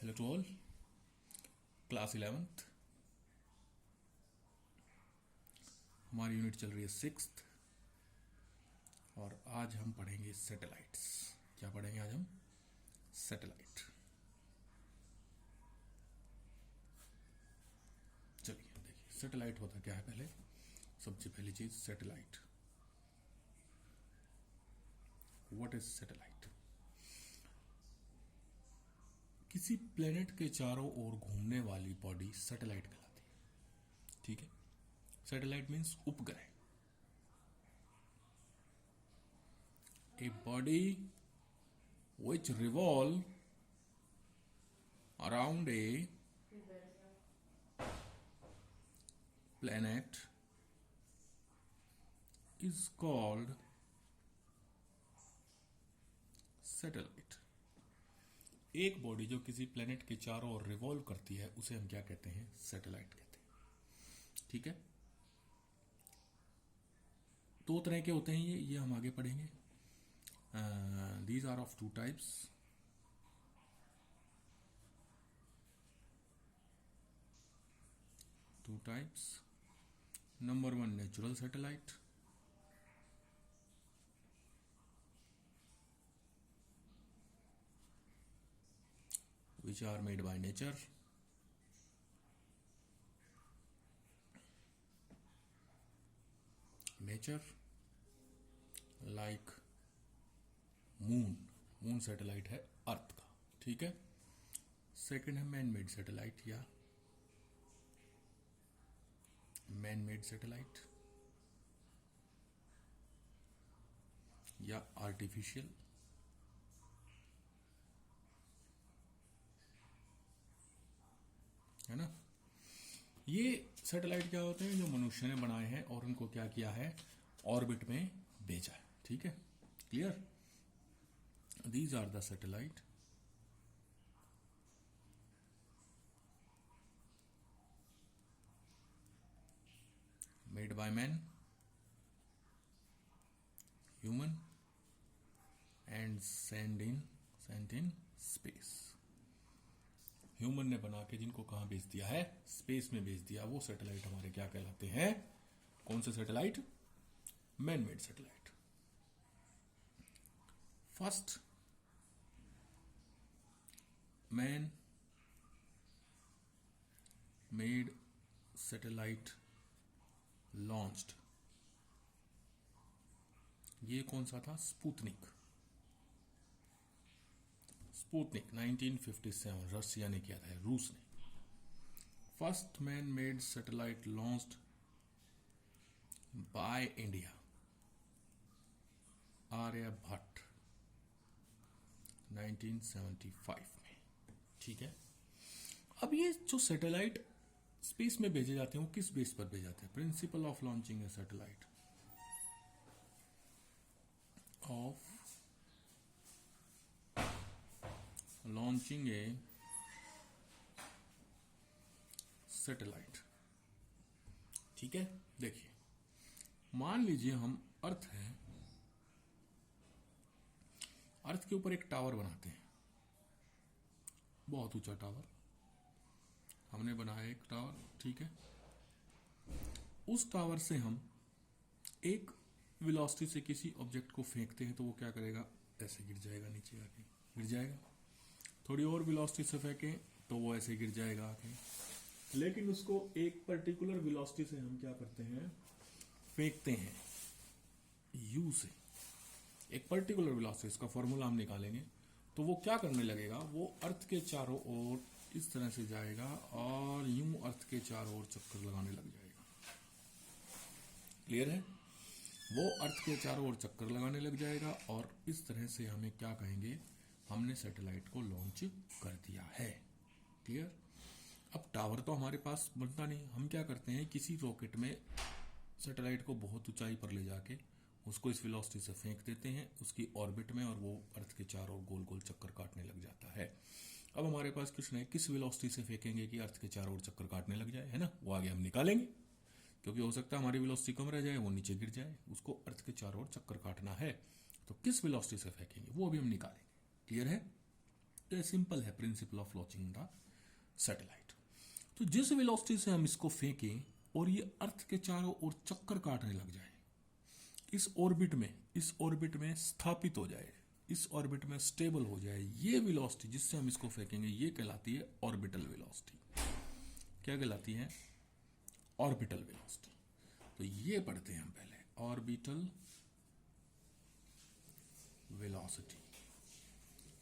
Hello to all, class 11th हमारी unit चल रही है 6th और आज हम पढ़ेंगे सैटेलाइट्स। क्या पढ़ेंगे आज हम? सैटेलाइट। चलिए देखिए सैटेलाइट होता क्या है। पहले सबसे पहली चीज सैटेलाइट। What is satellite? किसी प्लेनेट के चारों ओर घूमने वाली बॉडी सैटेलाइट कहलाती है। ठीक है, सैटेलाइट मीन्स उपग्रह। A body which revolve around a planet is called satellite। एक बॉडी जो किसी प्लेनेट के चारों ओर रिवॉल्व करती है उसे हम क्या कहते हैं? सैटेलाइट कहते हैं। ठीक है, दो तरह के होते हैं ये हम आगे पढ़ेंगे। These are of two types. Two types. Number one, natural satellite. Which are made by nature. Nature, like moon satellite है अर्थ का। ठीक है। सेकंड है मैन मेड सैटेलाइट या मैन मेड सैटेलाइट या आर्टिफिशियल। है ना। ये सैटेलाइट क्या होते हैं? जो मनुष्य ने बनाए हैं और उनको क्या किया है? ऑर्बिट में भेजा है। ठीक है, clear. These are the satellite made by man, human and sent in space। Human ने बना के जिनको कहां भेज दिया है? स्पेस में भेज दिया। वो सैटेलाइट हमारे क्या कहलाते हैं? कौन से satellite? Man made satellite. First, man made satellite launched. ये कौन सा था? स्पुतनिक 1957 रशिया ने किया था, रूस ने। First man made satellite launched by India, Aryabhata 1975 में। ठीक है। अब ये जो सैटेलाइट स्पेस में भेजे जाते हैं वो किस बेस पर भेजे जाते हैं? Principle of launching A satellite, of launching A satellite. ठीक है, देखिए मान लीजिए हम अर्थ है, अर्थ के ऊपर एक टावर बनाते हैं, बहुत ऊंचा टावर हमने बनाया एक टावर। ठीक है, उस टावर से हम एक वेलोसिटी से किसी ऑब्जेक्ट को फेंकते हैं तो वो क्या करेगा? ऐसे गिर जाएगा, नीचे आके गिर जाएगा। थोड़ी और वेलोसिटी से फेंकें तो वो ऐसे गिर जाएगा आके। लेकिन उसको एक पर्टिकुलर वेलोसिटी से हम क्या करते हैं? फेंकते हैं यू से, एक पर्टिकुलर वेलोसिटी। इसका फॉर्मूला हम निकालेंगे तो वो क्या करने लगेगा? वो अर्थ के चारों ओर इस तरह से जाएगा और यूं अर्थ के चारों ओर चक्कर लगाने लग जाएगा। क्लियर है? वो अर्थ के चारों ओर चक्कर लगाने लग जाएगा और इस तरह से हमें क्या कहेंगे? हमने सैटेलाइट को लॉन्च कर दिया है। क्लियर। अब टावर तो हमारे पास बनता नहीं, हम क्या करते हैं? किसी रॉकेट में सैटेलाइट को बहुत ऊंचाई पर ले जाके उसको इस वेलोसिटी से फेंक देते हैं उसकी ऑर्बिट में और वो अर्थ के चारों ओर गोल गोल चक्कर काटने लग जाता है। अब हमारे पास किस वेलोसिटी से फेंकेंगे कि अर्थ के चारों ओर चक्कर काटने लग जाए? है ना, वो आगे हम निकालेंगे, क्योंकि हो सकता है हमारी वेलोसिटी कम रह जाए, वो नीचे गिर जाए। उसको अर्थ के चारों ओर चक्कर काटना है तो किस वेलोसिटी से फेंकेंगे वो अभी हम निकालेंगे। क्लियर है? ये सिंपल है principle of launching the satellite. तो जिस वेलोसिटी से हम इसको फेंकें और ये अर्थ के चारों ओर चक्कर काटने लग जाए, इस ऑर्बिट में स्थापित हो जाए, इस ऑर्बिट में स्टेबल हो जाए, ये वेलोसिटी जिससे हम इसको फेंकेंगे ये कहलाती है ऑर्बिटल वेलोसिटी। क्या कहलाती है? Orbital velocity. तो ये पढ़ते हैं हम पहले, ऑर्बिटल वेलोसिटी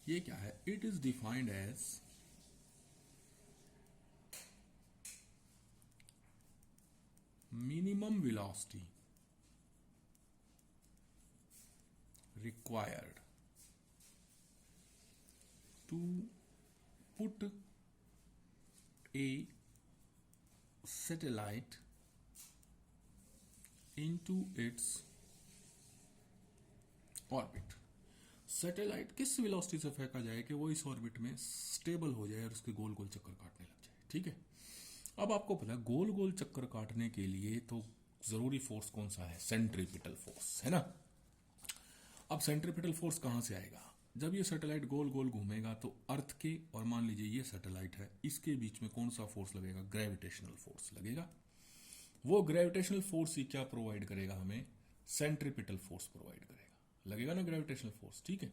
ये क्या है? It is defined as minimum velocity required to put a satellite into its orbit। Satellite किस वेलोसिटी से फेंका जाए कि वो इस ऑर्बिट में स्टेबल हो जाए और उसके गोल गोल चक्कर काटने लग जाए। ठीक है, अब आपको पता है गोल गोल चक्कर काटने के लिए तो जरूरी फोर्स कौन सा है? सेंट्रीपिटल फोर्स है ना। अब सेंट्रीपिटल फोर्स कहां से आएगा? जब ये सैटेलाइट गोल गोल घूमेगा तो अर्थ के, और मान लीजिए ये सैटेलाइट है, इसके बीच में कौन सा फोर्स लगेगा? ग्रेविटेशनल फोर्स लगेगा। वो ग्रेविटेशनल फोर्स ही क्या प्रोवाइड करेगा हमें? सेंट्रीपिटल फोर्स प्रोवाइड करेगा, लगेगा ना ग्रेविटेशनल फोर्स। ठीक है,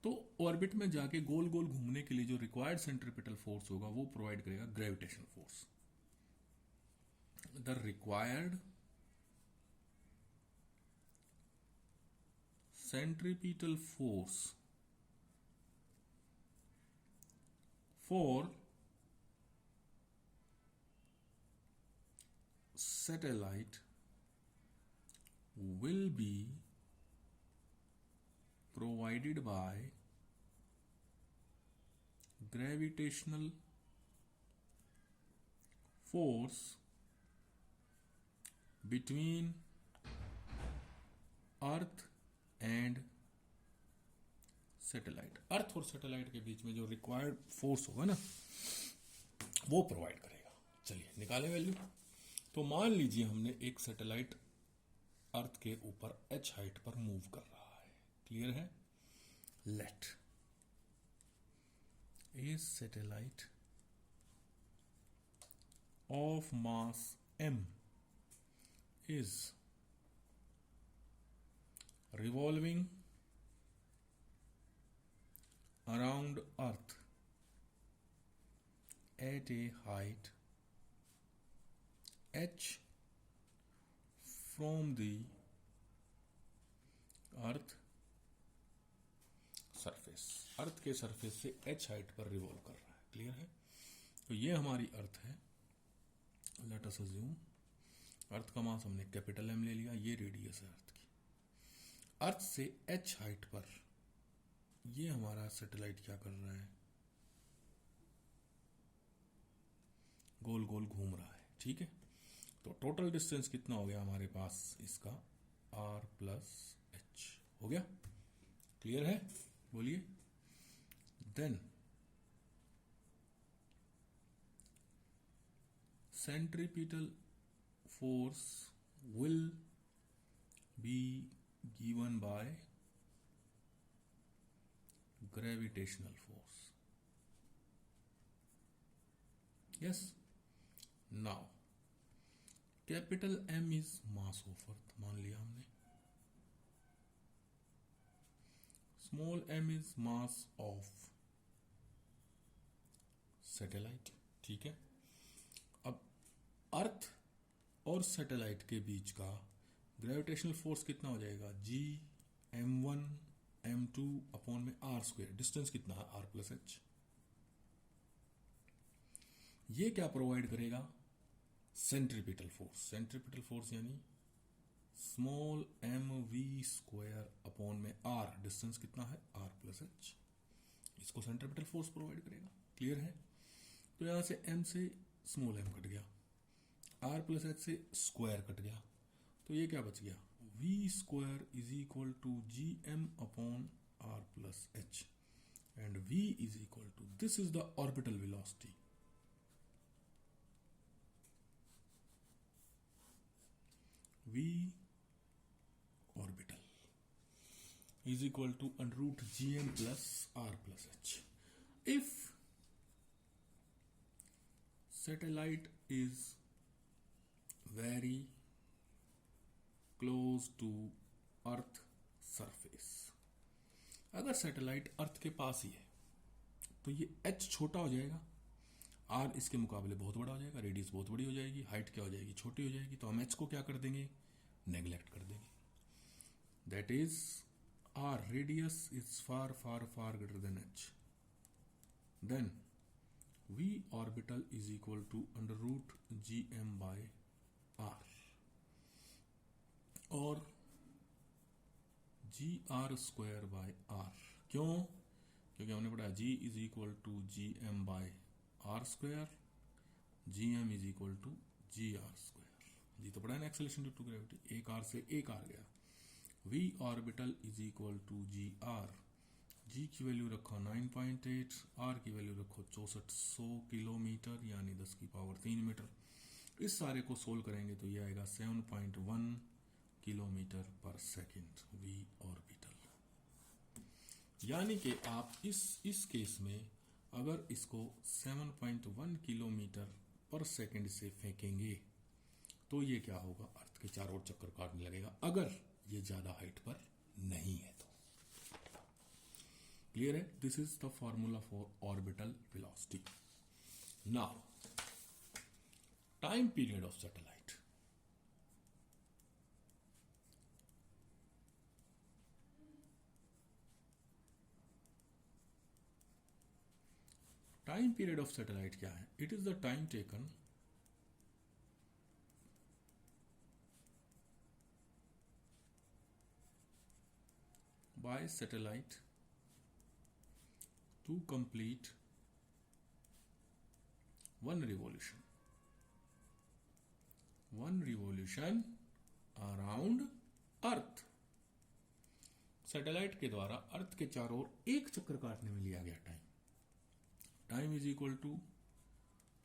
तो ऑर्बिट में जाके गोल गोल घूमने के लिए जो रिक्वायर्ड सेंट्रीपिटल फोर्स होगा वो प्रोवाइड करेगा gravitational force. The required centripetal force for satellite will be provided by gravitational force between Earth and satellite. Earth और सैटेलाइट के बीच में जो रिक्वायर्ड फोर्स होगा ना वो प्रोवाइड करेगा। चलिए निकालें वैल्यू। तो मान लीजिए हमने एक सैटेलाइट अर्थ के ऊपर h हाइट पर मूव कर रहा है। क्लियर है? Let a satellite of mass m is revolving around Earth at a height h from the Earth surface। अर्थ के सरफेस से h हाइट पर रिवॉल्व कर रहा है। क्लियर है? तो ये हमारी अर्थ है। लेट अस अज्यूम अर्थ का मास हमने कैपिटल M ले लिया, ये रेडियस है अर्थ की। अर्थ से h हाइट पर ये हमारा सैटेलाइट क्या कर रहा है? गोल गोल घूम रहा है। ठीक है, तो टोटल डिस्टेंस कितना हो गया हमारे पास इसका? r प्लस h हो गया। क्लियर है? बोलिए। Then centripetal force will be given by gravitational force। yes, now capital M is mass of earth मान लिया हमने, small m is mass of satellite। ठीक है, अब अर्थ और सैटेलाइट के बीच का ग्रेविटेशनल फोर्स कितना हो जाएगा? G m1 m2 अपॉन में r स्क्वायर। डिस्टेंस कितना है? r plus h। ये क्या प्रोवाइड करेगा? Centripetal force. सेंट्रीपिटल फोर्स यानी small m v square upon में r। डिस्टेंस कितना है? r plus h। इसको सेंट्रीपिटल फोर्स प्रोवाइड करेगा। क्लियर है? तो यहां से m से स्मॉल m कट गया, r प्लस h से स्क्वायर कट गया, तो ये क्या बच गया? v स्क्वायर is equal to G M upon R plus H, and v is equal to, this is the orbital velocity. v orbital is equal to under root G M plus R plus H. if satellite is very close to earth surface, अगर satellite earth के पास ही है तो ये h छोटा हो जाएगा, r इसके मुकाबले बहुत बड़ा हो जाएगा, रेडियस बहुत बड़ी हो जाएगी, हाइट क्या हो जाएगी, छोटी हो जाएगी, तो हम h को क्या कर देंगे, नेग्लेक्ट कर देंगे. That is r radius is far far far greater than h. Then v orbital is equal to under root gm by r, और G R square by R. क्यों? क्योंकि हमने पढ़ा G is equal to G M by R square, G M is equal to G R square. G तो पढ़ा है ना, acceleration due to gravity, एक आर से एक आर गया. V orbital is equal to G R, G की value रखो 9.8, आर की वैल्यू रखो 6400 किलोमीटर यानी 10 की पावर 3 मीटर. इस सारे को सोल्व करेंगे तो ये आएगा 7.1 किलोमीटर पर सेकेंड वी ऑर्बिटल. यानी कि आप इस केस में अगर इसको 7.1 किलोमीटर पर सेकेंड से फेंकेंगे तो ये क्या होगा, अर्थ के चारों ओर चक्कर काटने लगेगा, अगर ये ज्यादा हाइट पर नहीं है तो. क्लियर है? This is the formula for orbital velocity. Now time period of satellite. Time period of satellite क्या है? It is the time taken by satellite to complete one revolution around earth. Satellite के द्वारा अर्थ के चारों ओर एक चक्कर काटने में लिया गया time. Time is equal to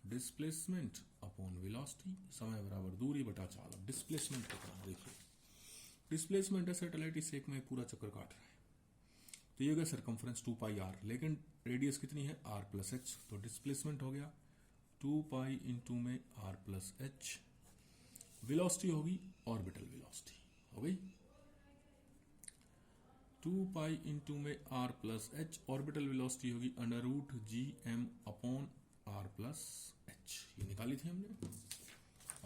displacement upon velocity, समय बराबर दूरी बटा चाल. डिस्प्लेसमेंट कितना, देखिए डिस्प्लेसमेंट है सैटेलाइट इस एक में पूरा चक्कर काट रहा है, तो ये हो गया सरकमफ्रेंस 2 पाई आर, लेकिन रेडियस कितनी है r प्लस एच, तो डिस्प्लेसमेंट हो गया 2 पाई इंटू में r प्लस एच. वेलोसिटी होगी ऑर्बिटल वेलोसिटी हो गई 2 पाई इंटू में r plus H. Orbital velocity होगी under root G M upon r plus H. ये निकाली थी हमने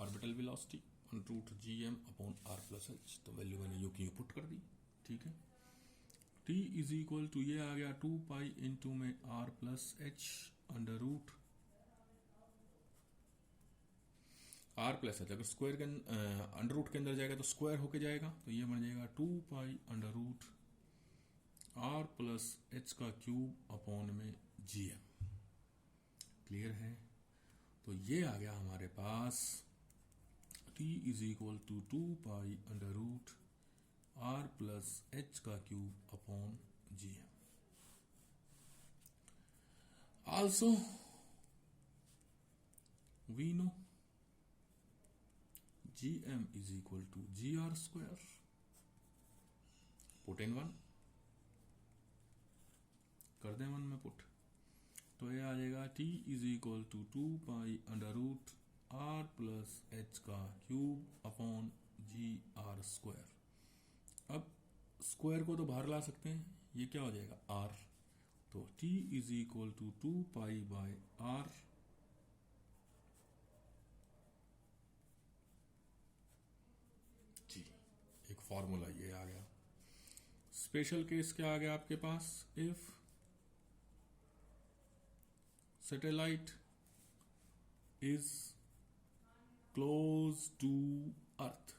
orbital velocity under root G M upon r plus H. तो वैल्यू मैंने यू की पुट कर दी. ठीक है, t इज इक्वल टू ये आ गया 2 पाई इंटू में r plus H under root r plus H. अगर स्क्वायर के अंडर रूट के अंदर जाएगा तो स्क्वायर होके जाएगा, तो ये बन जाएगा 2 pi under root r plus H का क्यूब अपॉन में gm. क्लियर है? तो ये आ गया हमारे पास t is equal to 2 pi under root r plus H का cube upon gm. Also we know gm is equal to gr square. Put in 1 कर दें 1 में पुट, तो ये आ जाएगा t is equal to 2 pi under root r plus H का cube upon G R square. अब स्क्वायर को तो बाहर ला सकते हैं, ये क्या हो जाएगा r, तो t is equal to 2 pi by r एक फॉर्मूला ये आ गया. स्पेशल केस क्या आ गया आपके पास? If satellite is close to earth.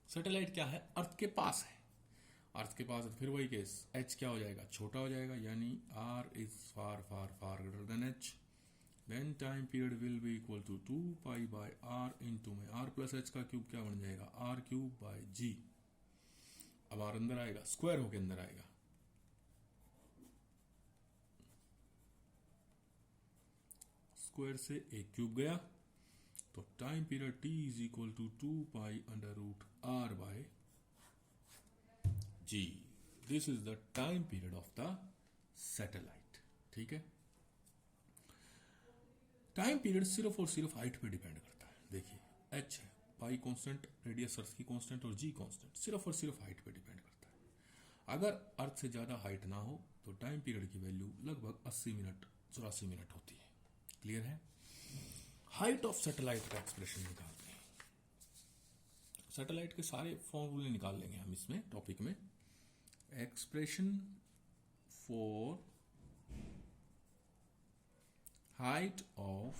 Satellite क्या है? अर्थ के पास है. अर्थ के पास है, फिर वही केस, h क्या हो जाएगा? छोटा हो जाएगा, यानी r is far far far greater than h. Then time period will be equal to 2 pi by r into में r प्लस एच का क्यूब क्या बन जाएगा? r cube by g. अब r अंदर आएगा, स्क्वायर होके अंदर आएगा, स्क्वायर से एक क्यूब गया, तो time period t is equal to 2 pi under root r by g. This is the time period of the satellite. ठीक है। टाइम पीरियड सिर्फ और सिर्फ हाइट पे डिपेंड करता है। देखिए h है, पाई कांस्टेंट, रेडियस अर्थ की कांस्टेंट और g कांस्टेंट, सिर्फ और सिर्फ हाइट पे डिपेंड करता है। अगर अर्थ से ज़्यादा हाइट ना हो तो टाइम पीरियड की वैल्यू लगभग 80 मिनट 84 मिनट होती है। क्लियर है। हाइट ऑफ सैटेलाइट का एक्सप्रेशन निकालते हैं। सैटेलाइट के सारे फॉर्मूले निकाल लेंगे हम इसमें टॉपिक में। Expression for height of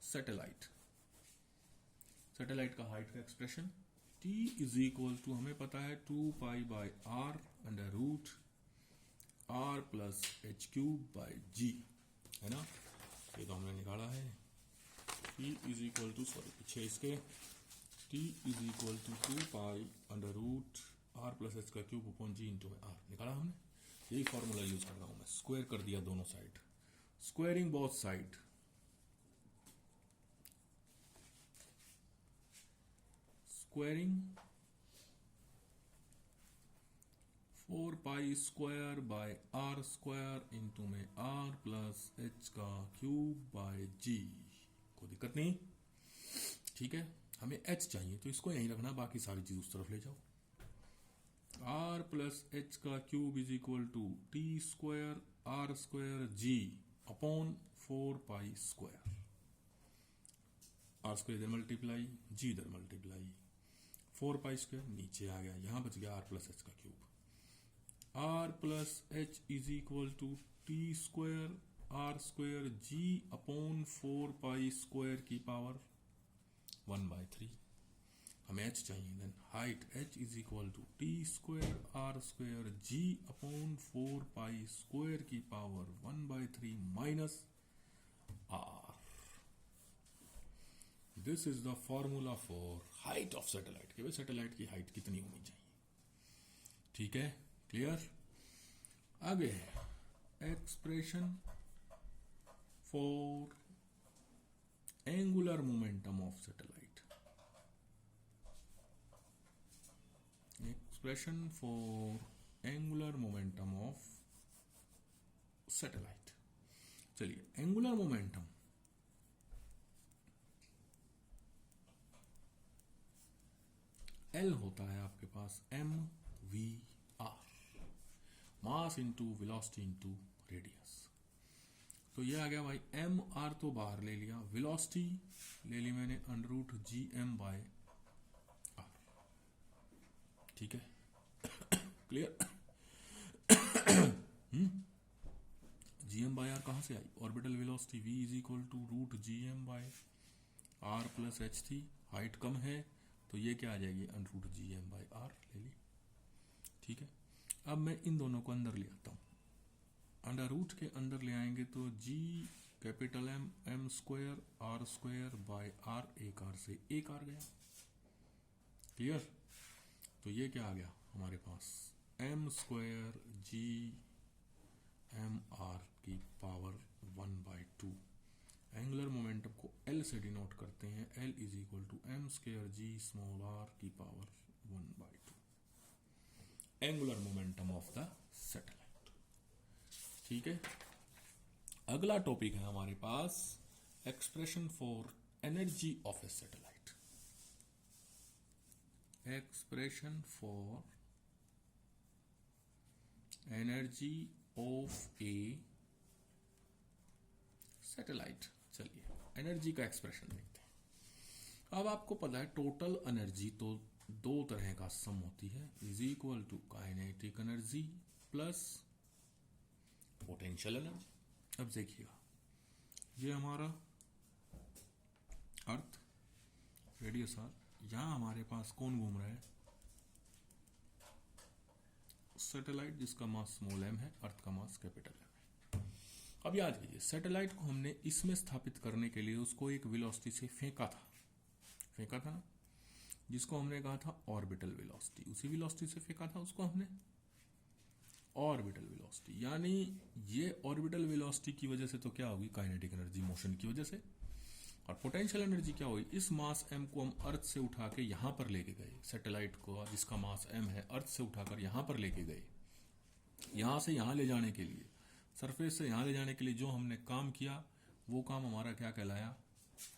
satellite, satellite का हाइट का expression t is equal to, हमें पता है 2 pi by r under root r plus h cube by g, है ना। ये तो हमने निकाला है। t is equal to, sorry पीछे इसके, t is equal to 2 pi under root r plus H का cube upon g into r निकाला हमने। यही फॉर्मूला यूज कर रहा हूं मैं। स्क्वायर कर दिया दोनों side, squaring both side, squaring 4 pi square by R square into में आर प्लस एच का क्यूब बाय जी। कोई दिक्कत नहीं, ठीक है। हमें h चाहिए तो इसको यहीं रखना, बाकी सारी चीज उस तरफ ले जाओ। r प्लस एच का cube is equal to T square are square ji upon 4 pi square, are square इधर मल्टीप्लाई, जी इधर मल्टीप्लाई, 4 पाई स्क्वायर नीचे आ गया, यहां बच गया आर प्लस एच का cube. R plus h is equal to T square are square ji upon 4 pi square की power 1/3। हमें h चाहिए, then height h is equal to T square are square ji upon 4 pi square की power 1/3 minus r। This is the formula for height of satellite, कि भाई satellite की height कितनी होनी चाहिए। ठीक है, क्लियर। आगे expression for angular momentum of satellite, expression for angular momentum of satellite. चलिए, एंगुलर मोमेंटम L होता है आपके पास mv/r, mass into velocity into radius. तो ये आ गया भाई mr तो बाहर ले लिया, वेलोसिटी ले ली मैंने √gm/r। ठीक है, क्लियर। gm/r कहां से आई? Orbital velocity v is equal to √gm/r plus h थी, हाइट कम है तो ये क्या आ जाएगी √gm/r ले ली। ठीक है, अब मैं इन दोनों को अंदर ले आता हूं। अंडर रूट के अंदर ले आएंगे तो g capital M m square r square by r, एक r से एक r गया। क्लियर। तो ये क्या आ गया हमारे पास m square g m r की पावर 1/2। एंगुलर मोमेंटम को L से डिनोट करते हैं, L is equal to m square g small r की power 1/2, angular momentum of the satellite. ठीक है, अगला टॉपिक है हमारे पास expression for energy of a satellite. Expression for energy of a satellite. चलिए, एनर्जी का एक्सप्रेशन देखते हैं। अब आपको पता है टोटल एनर्जी तो दो तरह का सम होती है, is equal to kinetic energy plus potential energy. अब देखिएगा, ये हमारा अर्थ रेडियस आर, यहां हमारे पास कौन घूम रहा है? सैटेलाइट, जिसका मास स्मॉल m है, अर्थ का मास कैपिटल M है। अब याद कीजिए, सैटेलाइट को हमने इसमें स्थापित करने के लिए उसको एक वेलोसिटी से फेंका था ना, जिसको हमने कहा था ऑर्बिटल वेलोसिटी। उसी वेलोसिटी से फेंका था उसको हमने ऑर्बिटल वेलोसिटी, यानी ये ऑर्बिटल वेलोसिटी की वजह से तो क्या होगी? काइनेटिक एनर्जी, मोशन की वजह से। और पोटेंशियल एनर्जी क्या हुई? इस मास m को हम अर्थ से उठा के यहां पर लेके गए, सैटेलाइट को जिसका मास m है अर्थ से उठाकर यहां पर लेके गए, यहां से यहां ले जाने के लिए, सरफेस से यहां ले जाने के लिए जो हमने काम किया, वो काम हमारा क्या कहलाया,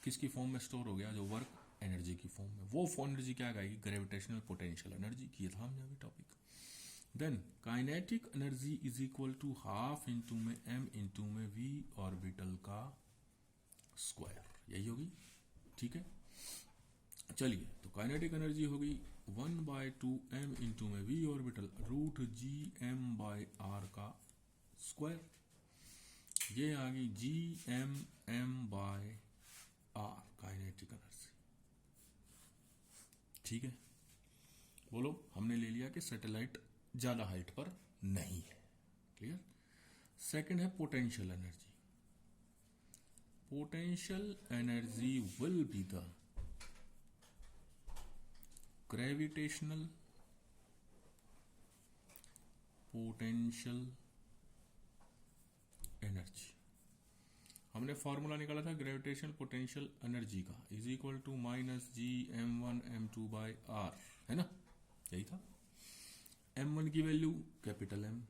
किसकी फॉर्म में स्टोर हो गया, जो वर्क एनर्जी की फॉर्म में। वो एनर्जी क्या आएगी, ग्रेविटेशनल पोटेंशियल एनर्जी की, था हमने अभी topic. Then kinetic energy is equal to half into में m इंटू में v ऑर्बिटल का स्क्वायर, यही होगी, ठीक है। चलिए, तो काइनेटिक एनर्जी होगी 1/2m इंटू में v orbital root G M by R का स्क्वायर, ये आ गई G M by R kinetic energy, ठीक है। बोलो, हमने ले लिया कि सैटेलाइट ज्यादा हाइट पर नहीं है, क्लियर। सेकंड है potential energy. Potential energy will be the gravitational potential energy. हमने फॉर्मूला निकाला था ग्रेविटेशनल पोटेंशियल एनर्जी का, is equal to minus G m1 m2 by R, है ना, यही था। m1 की value capital M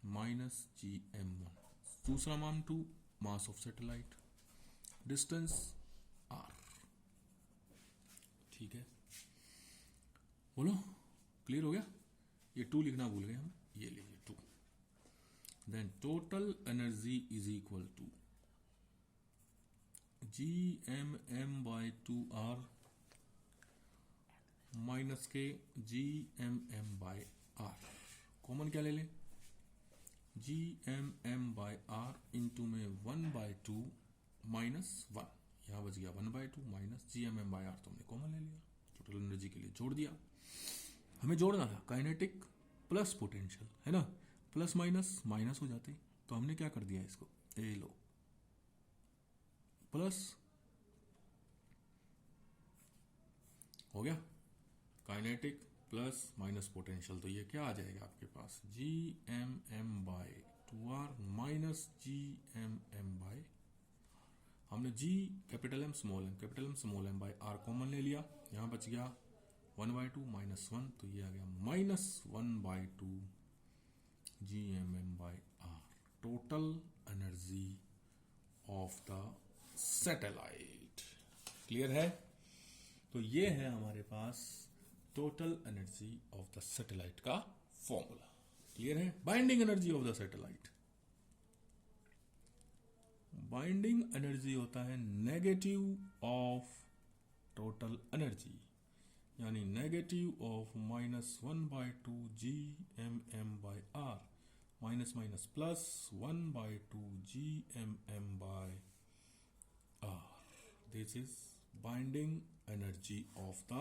minus G m1, दूसरा मान 2, mass of satellite, distance r, ठीक है। बोलो, क्लियर हो गया। ये 2 लिखना भूल गए हम, ये लीजिए 2। Then total energy is equal to G m by 2r minus के G m by r, common क्या ले लें, G m by r into में 1/2 माइनस 1, यहाँ बच गया 1/2 minus ji m by r, तो हमने कॉमन ले लिया, टोटल एनर्जी के लिए जोड़ दिया। हमें जोड़ना था काइनेटिक प्लस पोटेंशियल, है ना, प्लस माइनस माइनस हो जाते, तो हमने क्या कर दिया इसको, ए लो प्लस, हो गया काइनेटिक प्लस माइनस पोटेंशियल, तो ये क्या आ जाएगा आपके पास, g m by 2r minus ji m by, हमने g capital M small m by r common ले लिया, यहां बच गया 1/2 माइनस 1, तो ये आ गया minus 1/2 g m by r, total energy of the satellite. Clear है। तो ये है हमारे पास total energy of the satellite का फॉर्मूला। क्लियर है। Binding energy of the satellite, binding energy होता है नेगेटिव ऑफ टोटल एनर्जी, यानी negative of -1/2 g m by r minus minus plus 1/2 g m by r, this is binding energy of the